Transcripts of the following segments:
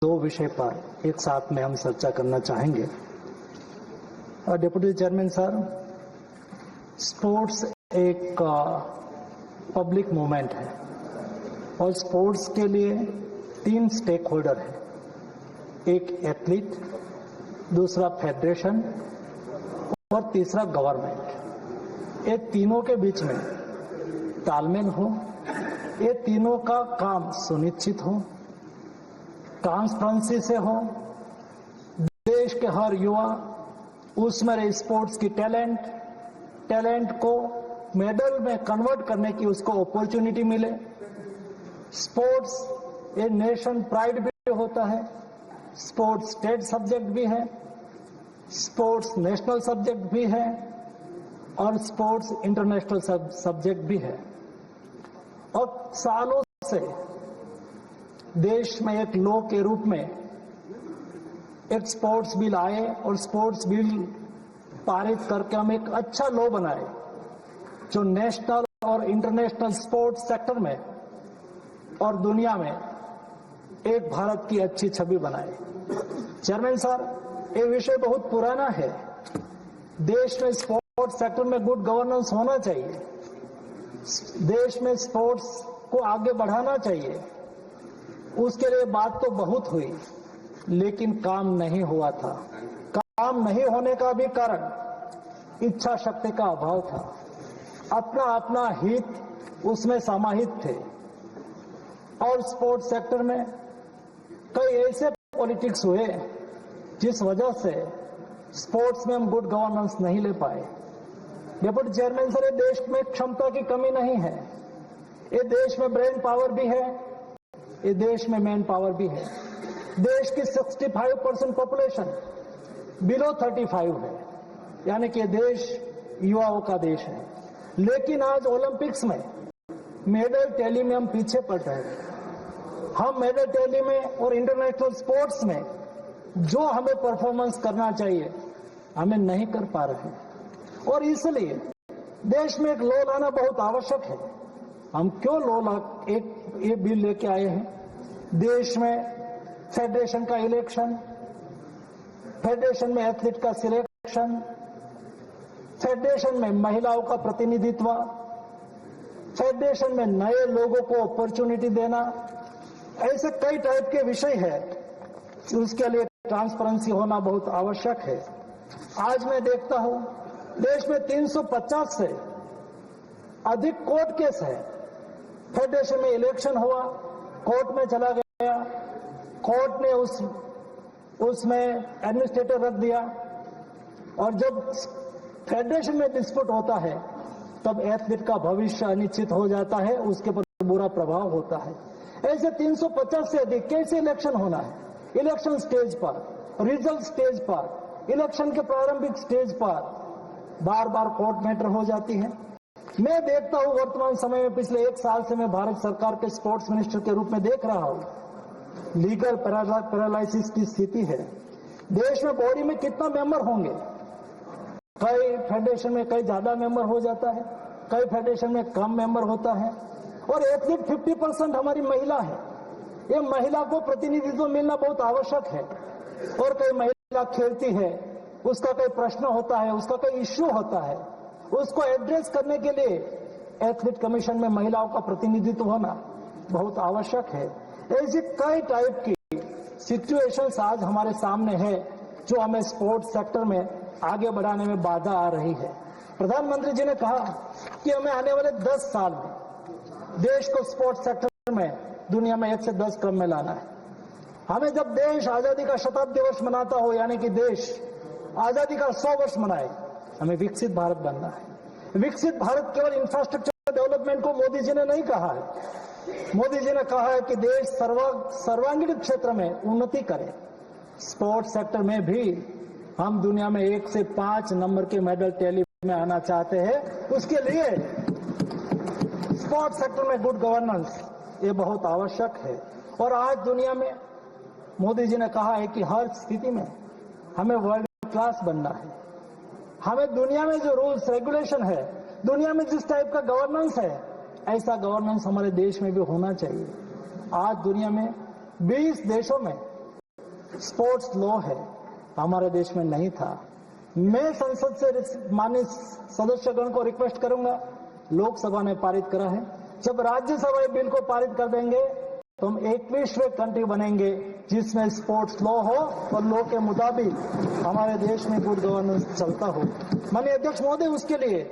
दो विषय पर एक साथ में हम चर्चा करना चाहेंगे। डिप्टी चेयरमैन सर, स्पोर्ट्स एक पब्लिक मूवमेंट है और स्पोर्ट्स के लिए 3 स्टेक होल्डर हैं, एक एथलीट, दूसरा फेडरेशन और तीसरा गवर्नमेंट। ये तीनों के बीच में तालमेल हो, ये तीनों का काम सुनिश्चित हो, ट्रांसपेरेंसी से हो, देश के हर युवा उसमें स्पोर्ट्स की टैलेंट को मेडल में कन्वर्ट करने की उसको अपॉर्चुनिटी मिले। स्पोर्ट्स ये नेशन प्राइड भी होता है, स्पोर्ट्स स्टेट सब्जेक्ट भी है, स्पोर्ट्स नेशनल सब्जेक्ट भी है और स्पोर्ट्स इंटरनेशनल सब्जेक्ट भी है। और सालों से देश में एक लॉ के रूप में एक स्पोर्ट्स बिल आए और स्पोर्ट्स बिल पारित करके हम एक अच्छा लॉ बनाए जो नेशनल और इंटरनेशनल स्पोर्ट्स सेक्टर में और दुनिया में एक भारत की अच्छी छवि बनाए। चेयरमैन सर, ये विषय बहुत पुराना है। देश में स्पोर्ट्स सेक्टर में गुड गवर्नेंस होना चाहिए, देश में स्पोर्ट्स को आगे बढ़ाना चाहिए। उसके लिए बात तो बहुत हुई लेकिन काम नहीं हुआ था। काम नहीं होने का भी कारण इच्छा शक्ति का अभाव था। अपना अपना हित उसमें समाहित थे और स्पोर्ट्स सेक्टर में कई ऐसे पॉलिटिक्स हुए जिस वजह से स्पोर्ट्स में हम गुड गवर्नेंस नहीं ले पाए। डिप्टी चेयरमैन सर, ये देश में क्षमता की कमी नहीं है, ये देश में ब्रेन पावर भी है, ये देश में मैन पावर भी है। देश की 65% पॉपुलेशन बिलो 35 है, यानी कि देश युवाओं का देश है। लेकिन आज ओलंपिक्स में मेडल टैली में हम पीछे पड़ रहे हैं। हम मेडल टैली में और इंटरनेशनल स्पोर्ट्स में जो हमें परफॉर्मेंस करना चाहिए हमें नहीं कर पा रहे हैं और इसलिए देश में एक लॉ लाना बहुत आवश्यक है। हम क्यों एक बिल लेके आए हैं? देश में फेडरेशन का इलेक्शन, फेडरेशन में एथलीट का सिलेक्शन, फेडरेशन में महिलाओं का प्रतिनिधित्व, फेडरेशन में नए लोगों को अपॉर्चुनिटी देना, ऐसे कई टाइप के विषय है। उसके लिए ट्रांसपेरेंसी होना बहुत आवश्यक है। आज मैं देखता हूं देश में 350 से अधिक कोर्ट केस है। फेडरेशन में इलेक्शन हुआ, कोर्ट में चला गया, कोर्ट ने उसमें एडमिनिस्ट्रेटर रख दिया और जब फेडरेशन में डिस्प्यूट होता है तब एथलीट का भविष्य अनिश्चित हो जाता है, उसके पर बुरा प्रभाव होता है। ऐसे 350 से अधिक कैसे इलेक्शन होना है? इलेक्शन स्टेज पर, रिजल्ट स्टेज पर, इलेक्शन के प्रारंभिक स्टेज पर बार बार कोर्ट मैटर हो जाती है। मैं देखता हूं वर्तमान समय में पिछले 1 साल से मैं भारत सरकार के स्पोर्ट्स मिनिस्टर के रूप में देख रहा हूं लीगल पैरालाइसिस की स्थिति है। देश में बॉडी में कितना मेंबर होंगे? कई फेडरेशन में कई ज्यादा मेंबर हो जाता है, कई फेडरेशन में कम मेंबर होता है और एथलीट 50% हमारी महिला है। ये महिला को प्रतिनिधित्व मिलना बहुत आवश्यक है और कई महिला खेलती है, उसका कोई प्रश्न होता है, उसका कोई इश्यू होता है, उसको एड्रेस करने के लिए एथलीट कमीशन में महिलाओं का प्रतिनिधित्व होना बहुत आवश्यक है। ऐसी कई टाइप की सिचुएशंस आज हमारे सामने है जो हमें स्पोर्ट्स सेक्टर में आगे बढ़ाने में बाधा आ रही है। प्रधानमंत्री जी ने कहा कि हमें आने वाले 10 साल में देश को स्पोर्ट्स सेक्टर में दुनिया में 1 से 10 क्रम में लाना है। हमें जब देश आजादी का शताब्दी वर्ष मनाता हो, यानी कि देश आजादी का 100 वर्ष मनाए, हमें विकसित भारत बनना है। विकसित भारत केवल इंफ्रास्ट्रक्चर डेवलपमेंट को मोदी जी ने नहीं कहा है। मोदी जी ने कहा है कि देश सर्वांगीण क्षेत्र में उन्नति करे। स्पोर्ट्स सेक्टर में भी हम दुनिया में 1 से 5 नंबर के मेडल टैली में आना चाहते हैं। उसके लिए स्पोर्ट्स सेक्टर में गुड गवर्नेंस ये बहुत आवश्यक है और आज दुनिया में मोदी जी ने कहा है कि हर स्थिति में हमें वर्ल्ड क्लास बनना है। हमें दुनिया में जो रूल्स रेगुलेशन है, दुनिया में जिस टाइप का गवर्नेंस है, ऐसा गवर्नेंस हमारे देश में भी होना चाहिए। आज दुनिया में 20 देशों में स्पोर्ट्स लॉ है, हमारे देश में नहीं था। मैं संसद से माननीय सदस्यगण को रिक्वेस्ट करूंगा, लोकसभा ने पारित करा है, जब राज्यसभा बिल को पारित कर देंगे तो हम 21वें कंट्री बनेंगे जिसमें स्पोर्ट्स लॉ हो और लॉ के मुताबिक हमारे देश में गुड गवर्नेंस चलता हो। माननीय अध्यक्ष महोदय, उसके लिए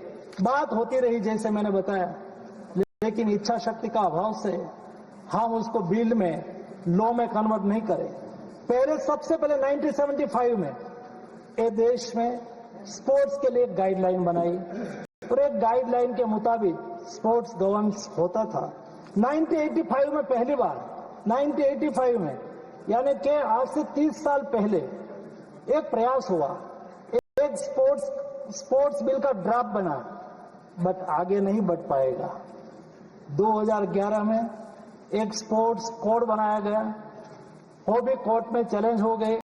बात होती रही जैसे मैंने बताया, लेकिन इच्छा शक्ति का अभाव से हम उसको बिल में, लॉ में कन्वर्ट नहीं करें। सबसे पहले 1975 में ये देश में स्पोर्ट्स के लिए गाइडलाइन बनाई और एक गाइडलाइन के मुताबिक स्पोर्ट्स गवर्नेंस होता था। 1985 में पहली बार, 1985 में यानी कि आज से 30 साल पहले एक प्रयास हुआ, एक स्पोर्ट्स बिल का ड्राफ्ट बना, बट आगे नहीं बढ़ पाएगा। 2011 में एक स्पोर्ट्स कोड बनाया गया, वो भी कोर्ट में चैलेंज हो गए,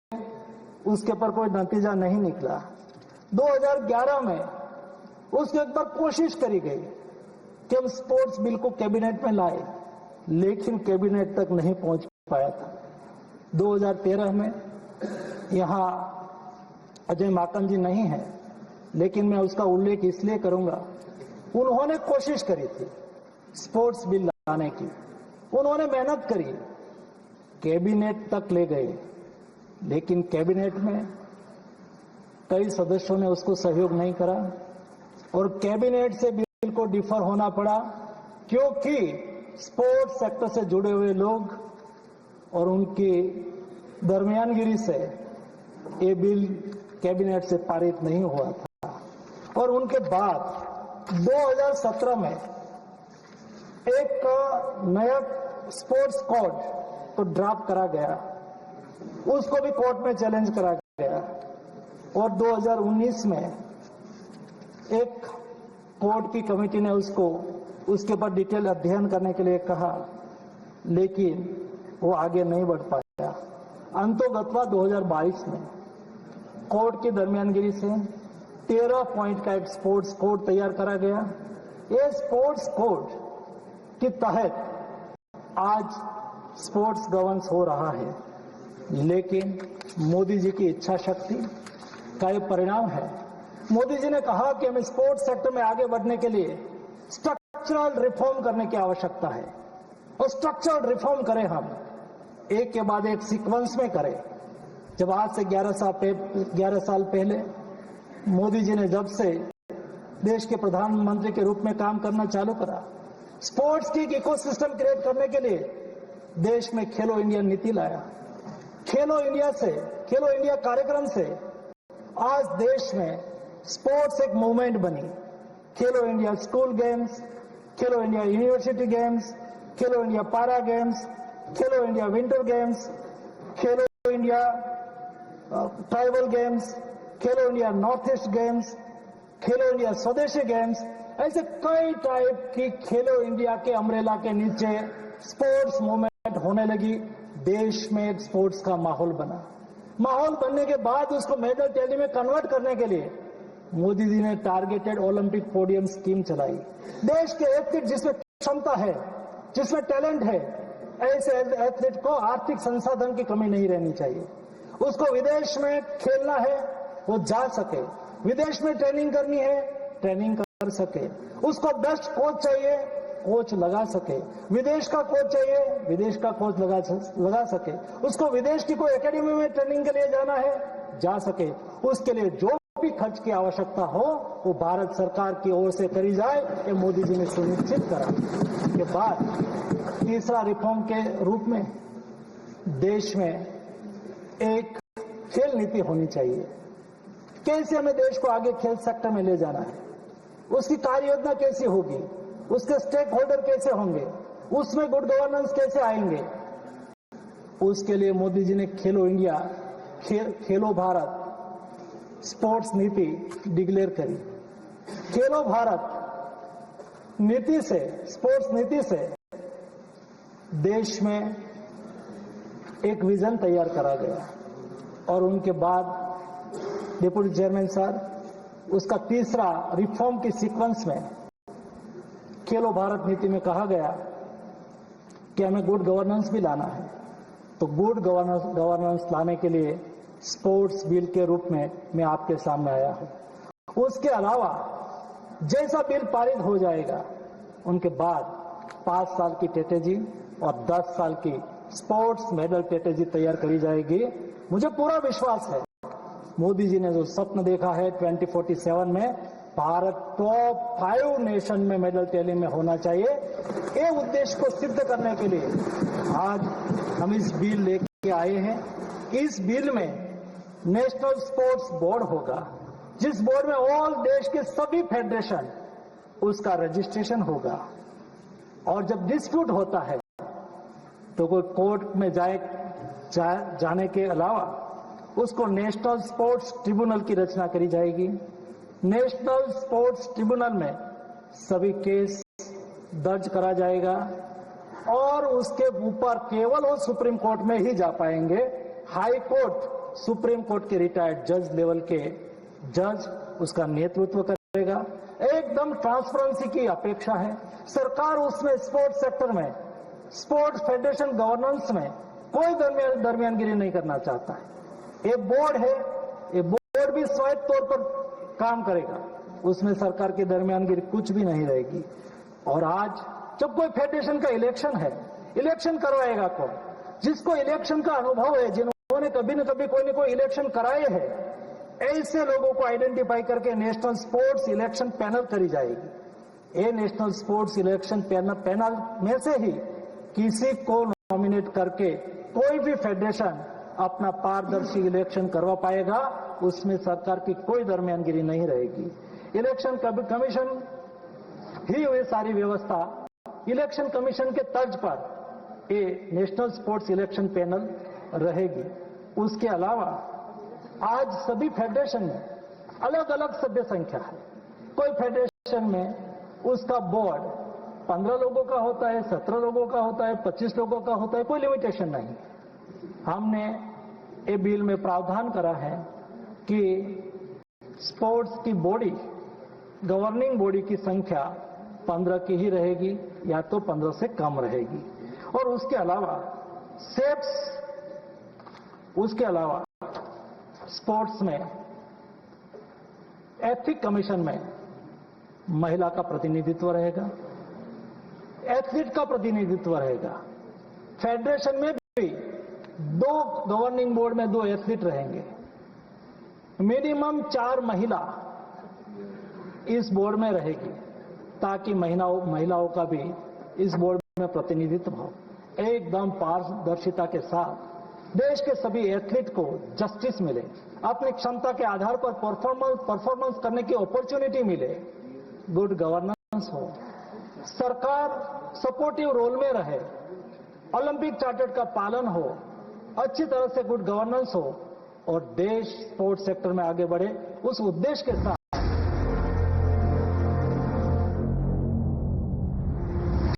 उसके पर कोई नतीजा नहीं निकला। 2011 में उसको एक बार कोशिश करी गई कि हम स्पोर्ट्स बिल को कैबिनेट में लाए, लेकिन कैबिनेट तक नहीं पहुंच पाया था। 2013 में यहां अजय माकन जी नहीं है, लेकिन मैं उसका उल्लेख इसलिए करूंगा, उन्होंने कोशिश करी थी स्पोर्ट्स बिल लाने की, उन्होंने मेहनत करी, कैबिनेट तक ले गए, लेकिन कैबिनेट में कई सदस्यों ने उसको सहयोग नहीं करा और कैबिनेट से बिल को डिफर होना पड़ा, क्योंकि स्पोर्ट्स सेक्टर से जुड़े हुए लोग और उनकी दरमियानगिरी से ये बिल कैबिनेट से पारित नहीं हुआ था। और उनके बाद 2017 में एक नया स्पोर्ट्स कोड तो ड्राफ्ट करा गया, उसको भी कोर्ट में चैलेंज करा गया और 2019 में एक कोर्ट की कमेटी ने उसके ऊपर डिटेल अध्ययन करने के लिए कहा, लेकिन वो आगे नहीं बढ़ पाया। अंतोगत्वा 2022 में कोर्ट की दरमियानगिरी से 13 पॉइंट का एक स्पोर्ट्स कोड तैयार करा गया। ये स्पोर्ट्स कोड के तहत आज स्पोर्ट्स गवर्नेंस हो रहा है, लेकिन मोदी जी की इच्छा शक्ति का ये परिणाम है। मोदी जी ने कहा कि हमें स्पोर्ट्स सेक्टर में आगे बढ़ने के लिए स्ट्रक्चरल रिफॉर्म करने की आवश्यकता है और स्ट्रक्चरल रिफॉर्म करें, हम एक के बाद एक सीक्वेंस में करें। जब आज से 11 साल पहले मोदी जी ने जब से देश के प्रधानमंत्री के रूप में काम करना चालू करा, स्पोर्ट्स की एक इकोसिस्टम क्रिएट करने के लिए देश में खेलो इंडिया नीति लाया। खेलो इंडिया कार्यक्रम से आज देश में स्पोर्ट्स एक मूवमेंट बनी। खेलो इंडिया स्कूल गेम्स, खेलो इंडिया यूनिवर्सिटी गेम्स, खेलो इंडिया पारा गेम्स, खेलो इंडिया विंटर गेम्स, खेलो इंडिया ट्राइबल गेम्स, खेलो इंडिया नॉर्थ ईस्ट गेम्स, खेलो इंडिया स्वदेशी गेम्स, ऐसे कई टाइप की खेलो इंडिया के अम्ब्रेला के नीचे स्पोर्ट्स मूवमेंट होने लगी। देश में एक स्पोर्ट्स का माहौल बना। माहौल बनने के बाद उसको मेडल टैली में कन्वर्ट करने के लिए मोदी जी ने टारगेटेड ओलंपिक पोडियम स्कीम चलाई। देश के एथलीट जिसमें क्षमता है, जिसमें टैलेंट है, ऐसे एथलीट को आर्थिक संसाधन की कमी नहीं रहनी चाहिए। उसको विदेश में खेलना है, वो जा सके, विदेश में ट्रेनिंग करनी है, ट्रेनिंग कर सके, उसको बेस्ट कोच चाहिए, कोच लगा सके, विदेश का कोच चाहिए, विदेश का कोच लगा सके, उसको विदेश की कोई एकेडमी में ट्रेनिंग के लिए जाना है, जा सके। उसके लिए जो भी खर्च की आवश्यकता हो वो भारत सरकार की ओर से करी जाए, ये मोदी जी ने सुनिश्चित करा। के बाद तीसरा रिफॉर्म के रूप में देश में एक खेल नीति होनी चाहिए। कैसे हमें देश को आगे खेल सेक्टर में ले जाना है, उसकी कार्य योजना कैसी होगी, उसके स्टेक होल्डर कैसे होंगे, उसमें गुड गवर्नेंस कैसे आएंगे, उसके लिए मोदी जी ने खेलो इंडिया, खेलो भारत स्पोर्ट्स नीति डिक्लेयर करी। खेलो भारत नीति से, स्पोर्ट्स नीति से देश में एक विजन तैयार करा गया और उनके बाद डिप्टी चेयरमैन साहब उसका तीसरा रिफॉर्म की सीक्वेंस में खेलो भारत नीति में कहा गया कि हमें गुड गवर्नेंस भी लाना है। तो गुड गवर्नेंस लाने के लिए स्पोर्ट्स बिल के रूप में मैं आपके सामने आया हूं। उसके अलावा जैसा बिल पारित हो जाएगा उनके बाद 5 साल की स्ट्रेटेजी और 10 साल की स्पोर्ट्स मेडल स्ट्रेटेजी तैयार करी जाएगी। मुझे पूरा विश्वास है मोदी जी ने जो स्वप्न देखा है 2047 में भारत टॉप 5 नेशन में मेडल टैली में होना चाहिए, ये उद्देश्य को सिद्ध करने के लिए आज हम इस बिल लेके आए हैं। इस बिल में नेशनल स्पोर्ट्स बोर्ड होगा, जिस बोर्ड में ऑल देश के सभी फेडरेशन उसका रजिस्ट्रेशन होगा। और जब डिस्प्यूट होता है तो कोई कोर्ट में जाने के अलावा उसको नेशनल स्पोर्ट्स ट्रिब्यूनल की रचना करी जाएगी। नेशनल स्पोर्ट्स ट्रिब्यूनल में सभी केस दर्ज करा जाएगा और उसके ऊपर केवल वो सुप्रीम कोर्ट में ही जा पाएंगे। हाई कोर्ट, सुप्रीम कोर्ट के रिटायर्ड जज लेवल के जज उसका नेतृत्व करेगा। एकदम ट्रांसपेरेंसी की अपेक्षा है। सरकार उसमें स्पोर्ट्स सेक्टर में, स्पोर्ट्स फेडरेशन गवर्नेंस में कोई दरमियानगिरी नहीं करना चाहता है। ये बोर्ड है, ये बोर्ड भी स्वायत्त तौर पर काम करेगा, उसमें सरकार की दरमियानगिरी कुछ भी नहीं रहेगी। और आज जब कोई फेडरेशन का इलेक्शन है, इलेक्शन करवाएगा कौन? जिसको इलेक्शन का अनुभव है, जिन्होंने कभी न कभी कोई न कोई इलेक्शन कराए हैं, ऐसे लोगों को आइडेंटिफाई करके नेशनल स्पोर्ट्स इलेक्शन पैनल करी जाएगी। ये नेशनल स्पोर्ट्स इलेक्शन पैनल में से ही किसी को नॉमिनेट करके कोई भी फेडरेशन अपना पारदर्शी इलेक्शन करवा पाएगा, उसमें सरकार की कोई दरमियानगिरी नहीं रहेगी। इलेक्शन कमीशन ही हुई सारी व्यवस्था, इलेक्शन कमीशन के तर्ज पर ये नेशनल स्पोर्ट्स इलेक्शन पैनल रहेगी। उसके अलावा आज सभी फेडरेशन में अलग अलग सभ्य संख्या है। कोई फेडरेशन में उसका बोर्ड 15 लोगों का होता है, 17 लोगों का होता है, 25 लोगों का होता है, कोई लिमिटेशन नहीं। हमने ये बिल में प्रावधान करा है कि स्पोर्ट्स की बॉडी, गवर्निंग बॉडी की संख्या 15 की ही रहेगी या तो 15 से कम रहेगी। और उसके अलावा स्पोर्ट्स में एथिक कमीशन में महिला का प्रतिनिधित्व रहेगा, एथलीट का प्रतिनिधित्व रहेगा। फेडरेशन में भी 2 गवर्निंग बोर्ड में 2 एथलीट रहेंगे। मिनिमम 4 महिला इस बोर्ड में रहेगी ताकि महिलाओं का भी इस बोर्ड में प्रतिनिधित्व हो। एकदम पारदर्शिता के साथ देश के सभी एथलीट को जस्टिस मिले, अपनी क्षमता के आधार पर परफॉर्मेंस करने की अपॉर्चुनिटी मिले, गुड गवर्नेंस हो, सरकार सपोर्टिव रोल में रहे, ओलंपिक चार्टर का पालन हो, अच्छी तरह से गुड गवर्नेंस हो और देश स्पोर्ट्स सेक्टर में आगे बढ़े, उस उद्देश्य के साथ